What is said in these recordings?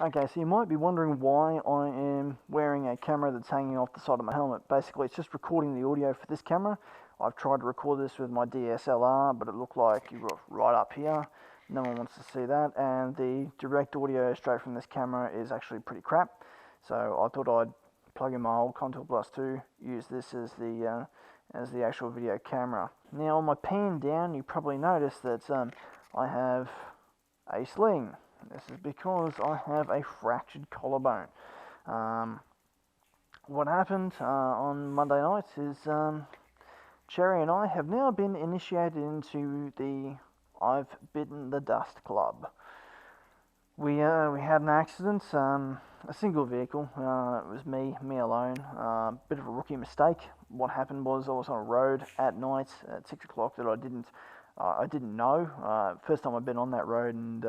Okay, so you might be wondering why I am wearing a camera that's hanging off the side of my helmet. Basically, it's just recording the audio for this camera. I've tried to record this with my DSLR, but it looked like you got right up here. No one wants to see that, and the direct audio straight from this camera is actually pretty crap. So I thought I'd plug in my old Contour Plus 2, use this as the actual video camera. Now on my pan down, you probably noticed that I have a sling. This is because I have a fractured collarbone. What happened on Monday night is Cherry and I have now been initiated into the I've Bitten the Dust Club. We had an accident, a single vehicle. It was me alone. Bit of a rookie mistake. What happened was I was on a road at night at 6 o'clock that I didn't know. First time I'd been on that road, and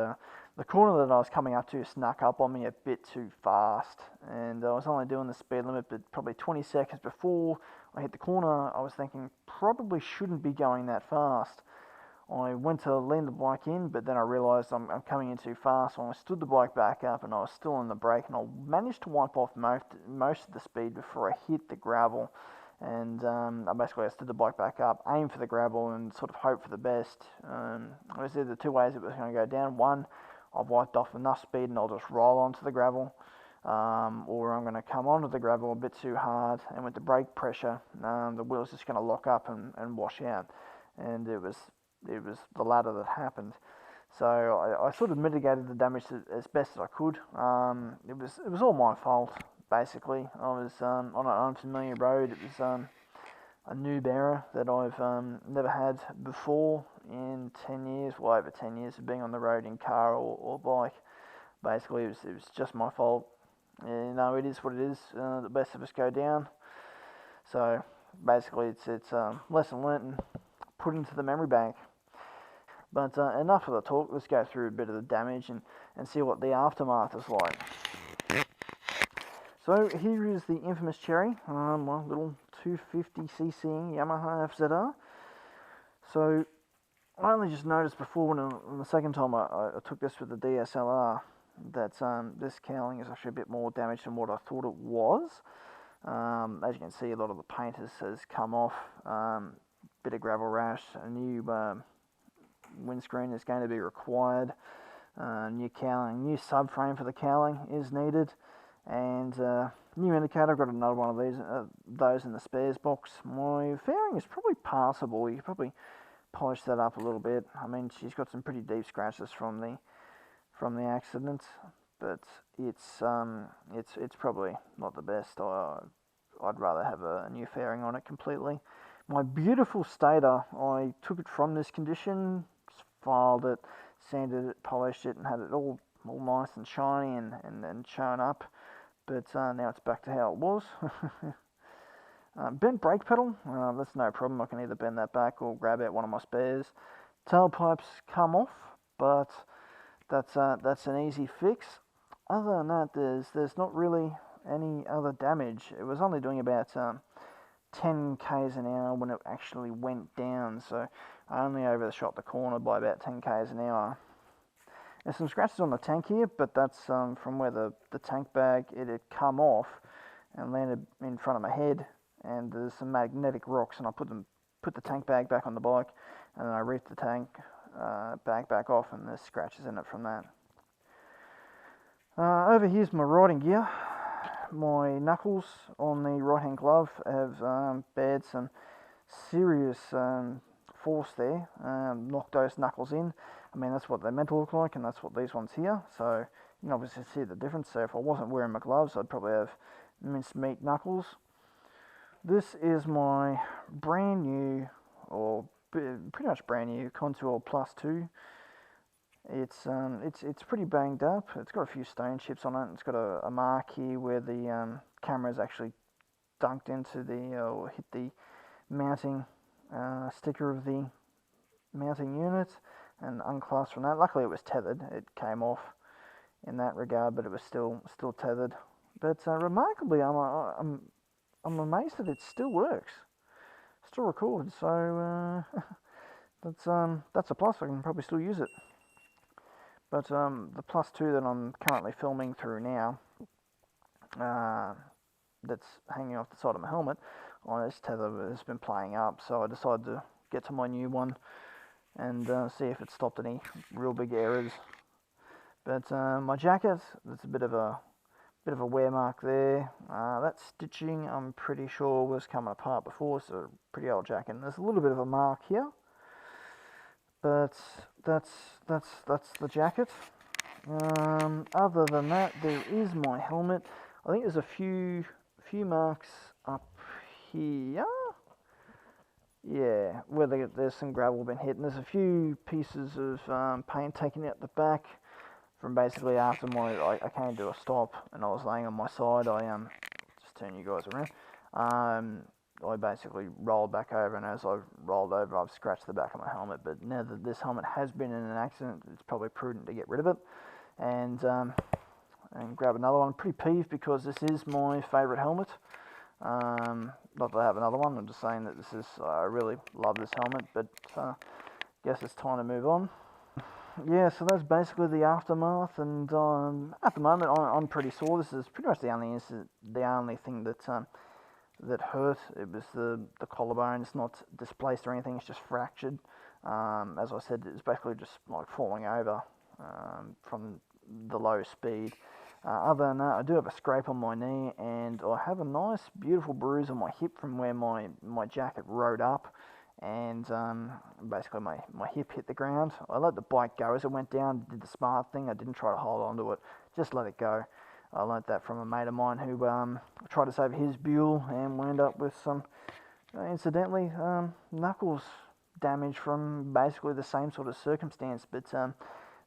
the corner that I was coming up to snuck up on me a bit too fast, and I was only doing the speed limit, but probably 20 seconds before I hit the corner, I was thinking probably shouldn't be going that fast. I went to lean the bike in, but then I realised I'm coming in too fast, so I stood the bike back up, and I was still on the brake, and I managed to wipe off most of the speed before I hit the gravel. And I stood the bike back up, aimed for the gravel, and sort of hoped for the best. It was either two ways it was going to go down. One, I've wiped off enough speed and I'll just roll onto the gravel, or I'm going to come onto the gravel a bit too hard, and with the brake pressure, the wheel's just going to lock up and wash out. And it was the latter that happened. So I sort of mitigated the damage as best as I could. It was all my fault, basically. I was on an unfamiliar road. It was a new error that I've never had before in 10 years, well over 10 years of being on the road in car or bike. Basically, it was just my fault. It is what it is. The best of us go down. So basically, it's lesson learnt and put into the memory bank. But enough of the talk, let's go through a bit of the damage and see what the aftermath is like. So here is the infamous Cherry, my little 250cc Yamaha FZR. So I only just noticed before when the second time I took this with the DSLR that this cowling is actually a bit more damaged than what I thought it was. As you can see, a lot of the paint has come off, bit of gravel rash, a new windscreen is going to be required, new cowling, new subframe for the cowling is needed, and new indicator. I've got another one of those in the spares box. My fairing is probably passable. You could probably polish that up a little bit. I mean, she's got some pretty deep scratches from the accident, but it's probably not the best. I'd rather have a new fairing on it completely. My beautiful stator, I took it from this condition, filed it, sanded it, polished it, and had it all nice and shiny and shown up. But now it's back to how it was. Bent brake pedal, that's no problem. I can either bend that back or grab out one of my spares. Tailpipes come off, but that's an easy fix. Other than that, there's not really any other damage. It was only doing about 10 k's an hour when it actually went down, so I only overshot the corner by about 10 k's an hour. There's some scratches on the tank here, but that's from where the tank bag it had come off and landed in front of my head, and there's some magnetic rocks, and I put the tank bag back on the bike, and then I reefed the tank bag back off, and there's scratches in it from that. Over here's my riding gear. My knuckles on the right hand glove have bared some serious force there, knocked those knuckles in. I mean, that's what they're meant to look like, and that's what these ones here. So you can obviously see the difference. So if I wasn't wearing my gloves, I'd probably have mincemeat knuckles. This is my brand new, or pretty much brand new, Contour Plus 2. It's pretty banged up. It's got a few stone chips on it. It's got a mark here where the camera's actually dunked into or hit the mounting sticker of the mounting unit and unclasped from that. Luckily it was tethered. It came off in that regard, but it was still tethered. But remarkably, I'm amazed that it still works, still records. So that's a plus. I can probably still use it. But the plus 2 that I'm currently filming through now, that's hanging off the side of my helmet, this tether has been playing up, so I decided to get to my new one and see if it stopped any real big errors. But my jacket, there's a bit of a wear mark there. That stitching, I'm pretty sure, was coming apart before, so pretty old jacket. And there's a little bit of a mark here, but that's the jacket. Other than that, there is my helmet. I think there's a few marks up here. Yeah, where there's some gravel been hit, and there's a few pieces of paint taken out the back from basically after I came to a stop and I was laying on my side. I just turn you guys around. I basically rolled back over, and as I rolled over, I've scratched the back of my helmet. But now that this helmet has been in an accident, it's probably prudent to get rid of it and grab another one. I'm pretty peeved because this is my favourite helmet. Not that I have another one, I'm just saying that I really love this helmet, but guess it's time to move on. Yeah, so that's basically the aftermath, and at the moment I'm pretty sore. This is pretty much the only thing that hurt. It was the collarbone. It's not displaced or anything, it's just fractured. As I said, it's basically just like falling over from the low speed. Other than that, I do have a scrape on my knee, and I have a nice, beautiful bruise on my hip from where my jacket rode up, and basically my hip hit the ground. I let the bike go as it went down, did the smart thing. I didn't try to hold on to it, just let it go. I learnt that from a mate of mine who tried to save his Buell and wound up with some, incidentally, knuckles damage from basically the same sort of circumstance, but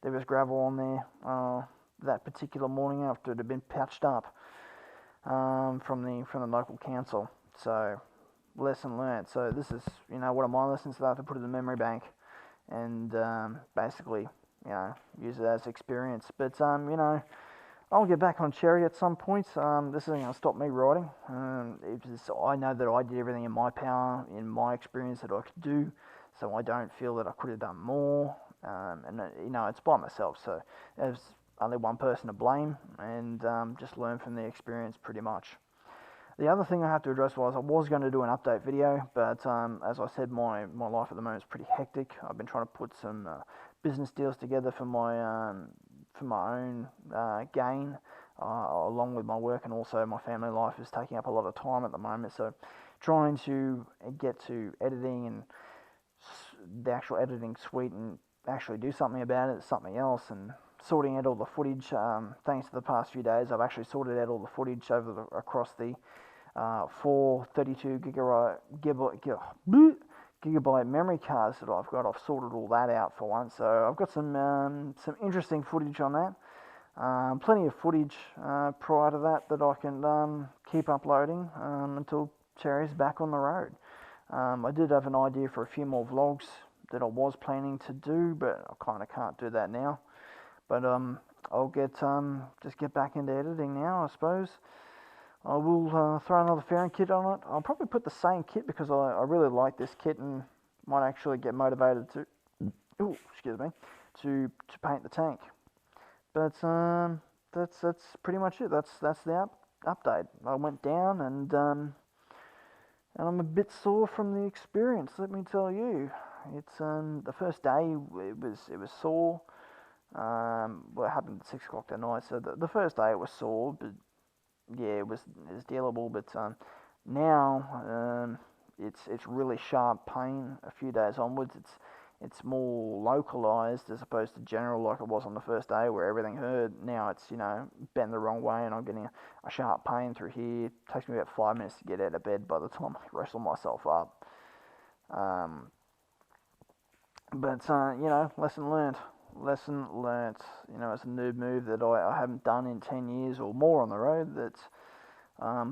there was gravel on there that particular morning after it had been patched up from the local council. So, lesson learnt. So this is, one of my lessons that I have to put in the memory bank and basically, use it as experience. But, I'll get back on Cherry at some point. This isn't going to stop me riding. I know that I did everything in my power, in my experience, that I could do, so I don't feel that I could have done more. And it's by myself, so there's only one person to blame, and just learn from the experience pretty much. The other thing I have to address was I was going to do an update video, but as I said, my life at the moment is pretty hectic. I've been trying to put some business deals together for my own gain, along with my work, and also my family life is taking up a lot of time at the moment. So trying to get to editing and the actual editing suite and actually do something about it is something else, and sorting out all the footage. Thanks to the past few days, I've actually sorted out all the footage across the 432 gigabyte memory cards that I've got. I've sorted all that out for once, so I've got some interesting footage on that. Plenty of footage prior to that I can keep uploading until Cherry's back on the road. I did have an idea for a few more vlogs that I was planning to do, but I kind of can't do that now. But I'll just get back into editing now, I suppose. I will throw another fairing kit on it. I'll probably put the same kit because I really like this kit and might actually get motivated to paint the tank. But that's pretty much it. That's the update. I went down and I'm a bit sore from the experience. Let me tell you, it's the first day it was sore. Well, it happened at 6 o'clock that night, so the first day it was sore, but yeah, it's dealable. But now it's really sharp pain. A few days onwards, it's more localized as opposed to general like it was on the first day where everything hurt. Now it's bent the wrong way and I'm getting a sharp pain through here. It takes me about 5 minutes to get out of bed by the time I wrestle myself up. But lesson learned. It's a noob move that I haven't done in 10 years or more on the road. That's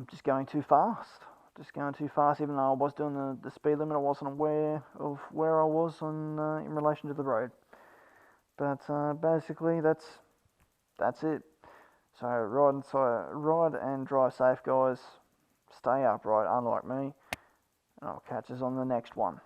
just going too fast. Even though I was doing the speed limit, I wasn't aware of where I was in relation to the road. But basically, that's it. So ride and drive safe, guys. Stay upright, unlike me. And I'll catch us on the next one.